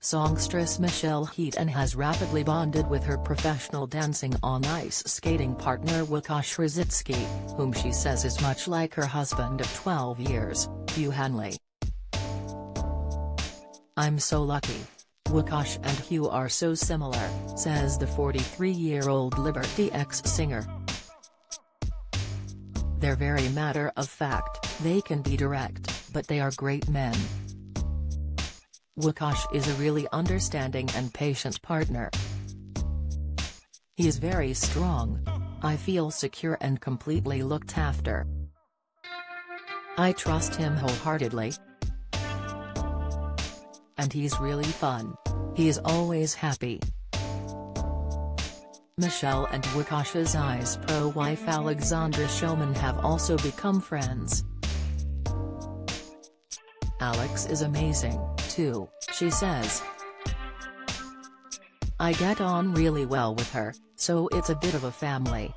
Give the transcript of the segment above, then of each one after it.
Songstress Michelle Heaton has rapidly bonded with her professional dancing on ice skating partner Łukasz Rosicki, whom she says is much like her husband of 12 years, Hugh Hanley. "I'm so lucky. Łukasz and Hugh are so similar," says the 43-year-old Liberty ex-singer. "They're very matter of fact, they can be direct, but they are great men. Łukasz is a really understanding and patient partner. He is very strong. I feel secure and completely looked after. I trust him wholeheartedly. And he's really fun. He is always happy." Michelle and Łukasz's Ice Pro wife Alexandra Shulman have also become friends. "Alex is amazing, too," she says. "I get on really well with her, so it's a bit of a family."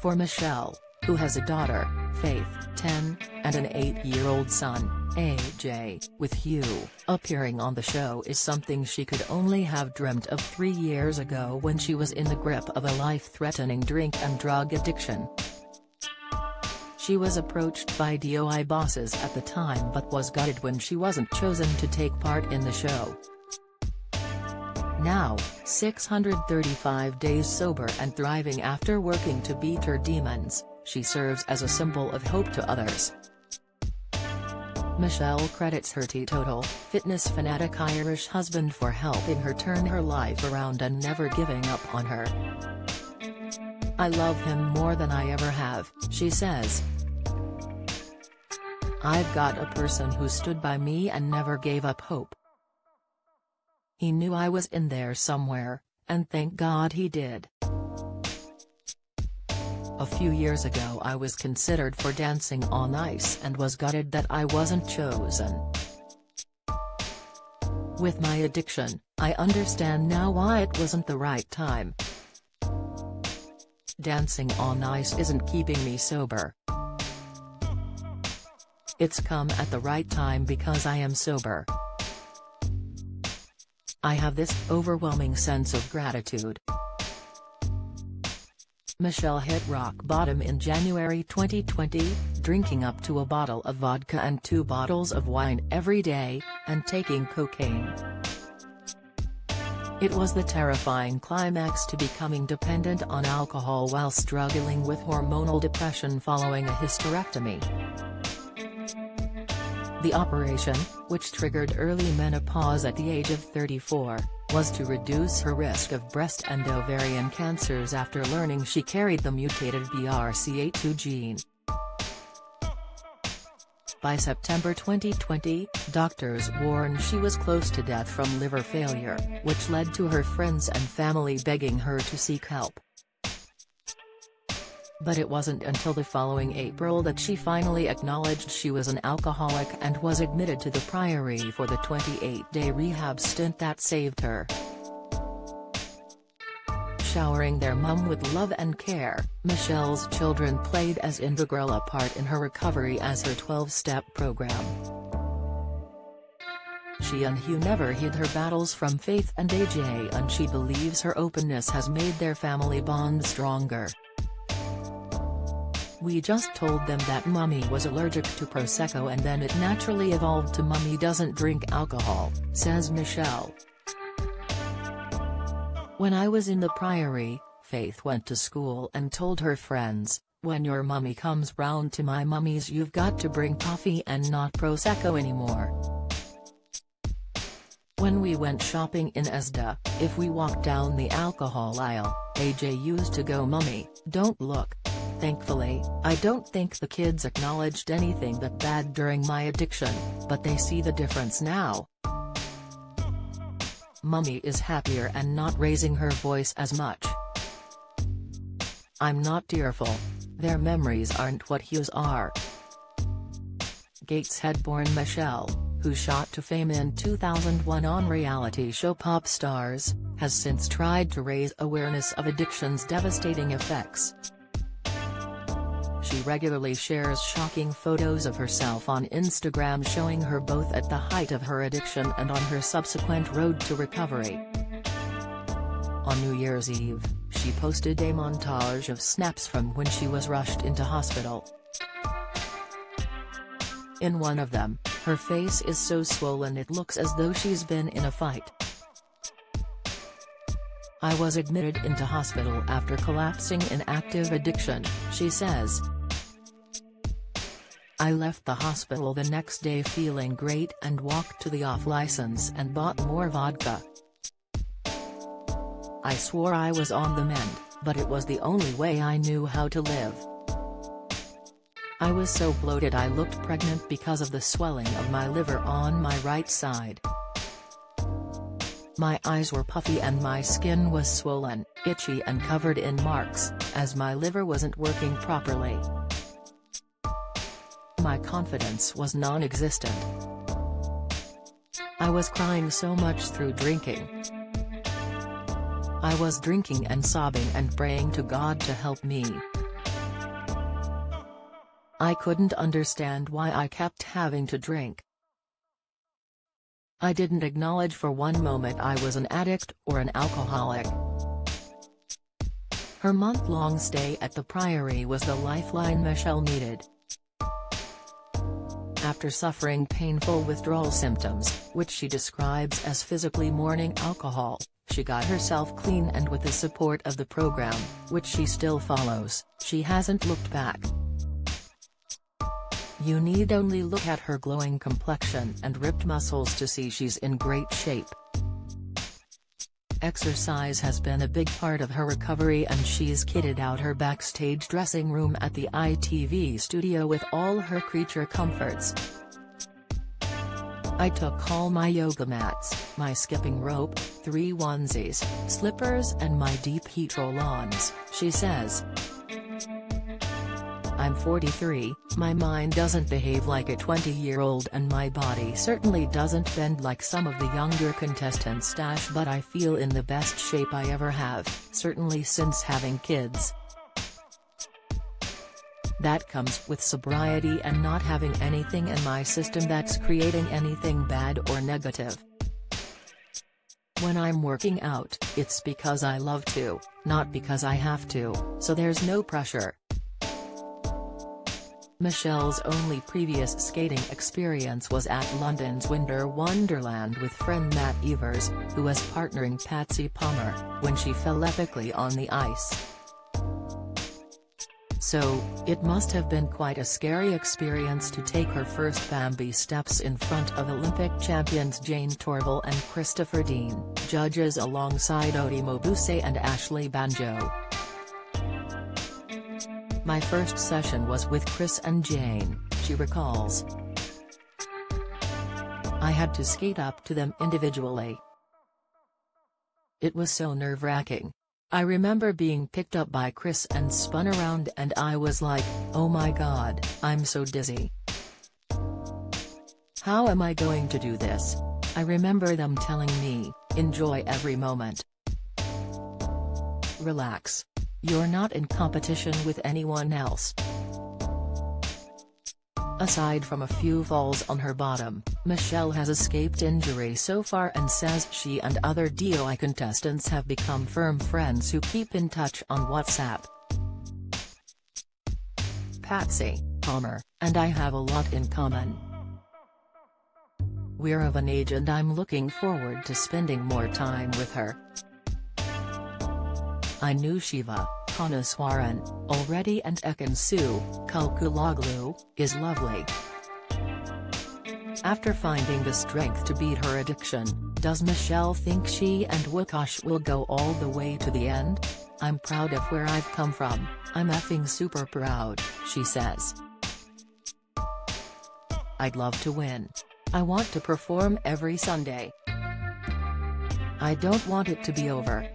For Michelle, who has a daughter, Faith, 10, and an 8-year-old son, AJ, with Hugh, appearing on the show is something she could only have dreamt of 3 years ago when she was in the grip of a life-threatening drink and drug addiction. She was approached by DOI bosses at the time but was gutted when she wasn't chosen to take part in the show. Now, 635 days sober and thriving after working to beat her demons, she serves as a symbol of hope to others. Michelle credits her teetotal, fitness fanatic Irish husband for helping her turn her life around and never giving up on her. "I love him more than I ever have," she says. "I've got a person who stood by me and never gave up hope. He knew I was in there somewhere, and thank God he did. A few years ago I was considered for dancing on ice and was gutted that I wasn't chosen. With my addiction, I understand now why it wasn't the right time. Dancing on ice isn't keeping me sober. It's come at the right time because I am sober. I have this overwhelming sense of gratitude." Michelle hit rock bottom in January 2020, drinking up to a bottle of vodka and 2 bottles of wine every day, and taking cocaine. It was the terrifying climax to becoming dependent on alcohol while struggling with hormonal depression following a hysterectomy. The operation, which triggered early menopause at the age of 34, was to reduce her risk of breast and ovarian cancers after learning she carried the mutated BRCA2 gene. By September 2020, doctors warned she was close to death from liver failure, which led to her friends and family begging her to seek help. But it wasn't until the following April that she finally acknowledged she was an alcoholic and was admitted to the Priory for the 28-day rehab stint that saved her. Showering their mum with love and care, Michelle's children played as integral a part in her recovery as her 12-step program. She and Hugh never hid her battles from Faith and AJ, and she believes her openness has made their family bond stronger. "We just told them that Mummy was allergic to Prosecco and then it naturally evolved to Mummy doesn't drink alcohol," says Michelle. "When I was in the Priory, Faith went to school and told her friends, 'When your mummy comes round to my mummies you've got to bring coffee and not Prosecco anymore.' When we went shopping in Asda, if we walked down the alcohol aisle, AJ used to go, 'Mummy, don't look.' Thankfully, I don't think the kids acknowledged anything that bad during my addiction, but they see the difference now. Mummy is happier and not raising her voice as much. I'm not tearful. Their memories aren't what Hugh's are." Gateshead-born Michelle, who shot to fame in 2001 on reality show Pop Stars, has since tried to raise awareness of addiction's devastating effects. she regularly shares shocking photos of herself on Instagram showing her both at the height of her addiction and on her subsequent road to recovery. On New Year's Eve, she posted a montage of snaps from when she was rushed into hospital. In one of them, her face is so swollen it looks as though she's been in a fight. "I was admitted into hospital after collapsing in active addiction," she says. "I left the hospital the next day feeling great and walked to the off-license and bought more vodka. I swore I was on the mend, but it was the only way I knew how to live. I was so bloated I looked pregnant because of the swelling of my liver on my right side. My eyes were puffy and my skin was swollen, itchy and covered in marks, as my liver wasn't working properly. My confidence was non-existent. I was crying so much through drinking. I was drinking and sobbing and praying to God to help me. I couldn't understand why I kept having to drink. I didn't acknowledge for one moment I was an addict or an alcoholic." Her month-long stay at the Priory was the lifeline Michelle needed. After suffering painful withdrawal symptoms, which she describes as physically mourning alcohol, she got herself clean, and with the support of the program, which she still follows, she hasn't looked back. You need only look at her glowing complexion and ripped muscles to see she's in great shape. Exercise has been a big part of her recovery, and she's kitted out her backstage dressing room at the ITV studio with all her creature comforts. "I took all my yoga mats, my skipping rope, 3 onesies, slippers and my deep heat roll-ons," she says. "I'm 43, my mind doesn't behave like a 20-year-old and my body certainly doesn't bend like some of the younger contestants. But I feel in the best shape I ever have, certainly since having kids. That comes with sobriety and not having anything in my system that's creating anything bad or negative. When I'm working out, it's because I love to, not because I have to, so there's no pressure." Michelle's only previous skating experience was at London's Winter Wonderland with friend Matt Evers, who was partnering Patsy Palmer, when she fell epically on the ice. So, it must have been quite a scary experience to take her first Bambi steps in front of Olympic champions Jane Torval and Christopher Dean, judges alongside Odi Mobuse and Ashley Banjo. "My first session was with Chris and Jane," she recalls. "I had to skate up to them individually. It was so nerve-wracking. I remember being picked up by Chris and spun around and I was like, oh my god, I'm so dizzy. How am I going to do this?" I remember them telling me, "Enjoy every moment. Relax. You're not in competition with anyone else." Aside from a few falls on her bottom, Michelle has escaped injury so far and says she and other DOI contestants have become firm friends who keep in touch on WhatsApp. "Patsy Palmer and I have a lot in common. We're of an age and I'm looking forward to spending more time with her. I knew Shiva Kanaswaran already and Ekansu Kulkuloglu is lovely." After finding the strength to beat her addiction, does Michelle think she and Wakash will go all the way to the end? "I'm proud of where I've come from, I'm effing super proud," she says. "I'd love to win. I want to perform every Sunday. I don't want it to be over.